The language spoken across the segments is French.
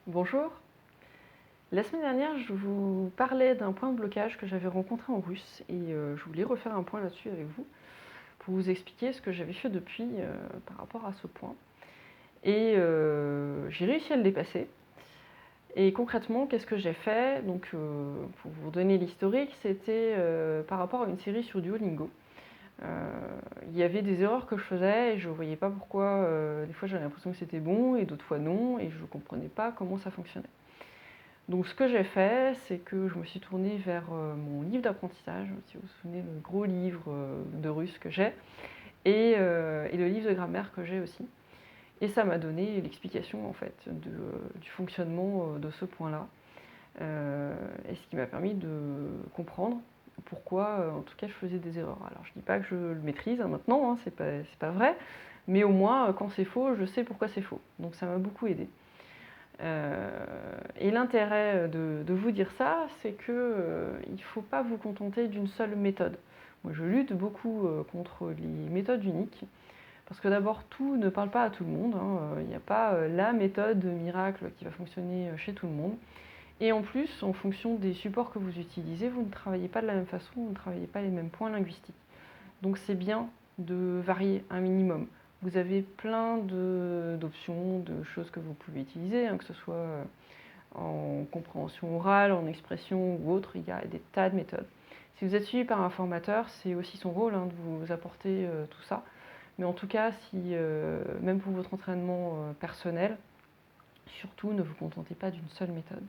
Bonjour. La semaine dernière, je vous parlais d'un point de blocage que j'avais rencontré en russe et je voulais refaire un point là-dessus avec vous pour vous expliquer ce que j'avais fait depuis par rapport à ce point. Et j'ai réussi à le dépasser. Et concrètement, qu'est-ce que j'ai fait? Donc, pour vous donner l'historique, c'était par rapport à une série sur Duolingo. Euh, il y avait des erreurs que je faisais et je ne voyais pas pourquoi. Des fois, j'avais l'impression que c'était bon et d'autres fois non, et je ne comprenais pas comment ça fonctionnait. Donc ce que j'ai fait, c'est que je me suis tournée vers mon livre d'apprentissage, si vous vous souvenez, le gros livre de russe que j'ai, et le livre de grammaire que j'ai aussi. Et ça m'a donné l'explication en fait du fonctionnement de ce point-là, et ce qui m'a permis de comprendre pourquoi, en tout cas, je faisais des erreurs. Alors je ne dis pas que je le maîtrise maintenant, hein, c'est pas vrai, mais au moins quand c'est faux, je sais pourquoi c'est faux. Donc ça m'a beaucoup aidé. Et l'intérêt de vous dire ça, c'est qu'il ne faut pas vous contenter d'une seule méthode. Moi, je lutte beaucoup contre les méthodes uniques, parce que d'abord, tout ne parle pas à tout le monde, hein. Il n'y a pas la méthode miracle qui va fonctionner chez tout le monde. Et en plus, en fonction des supports que vous utilisez, vous ne travaillez pas de la même façon, vous ne travaillez pas les mêmes points linguistiques. Donc c'est bien de varier un minimum. Vous avez plein d'options, de choses que vous pouvez utiliser, hein, que ce soit en compréhension orale, en expression ou autre, il y a des tas de méthodes. Si vous êtes suivi par un formateur, c'est aussi son rôle, hein, de vous apporter tout ça. Mais en tout cas, même pour votre entraînement personnel, surtout ne vous contentez pas d'une seule méthode.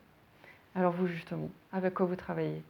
Alors vous justement, avec quoi vous travaillez?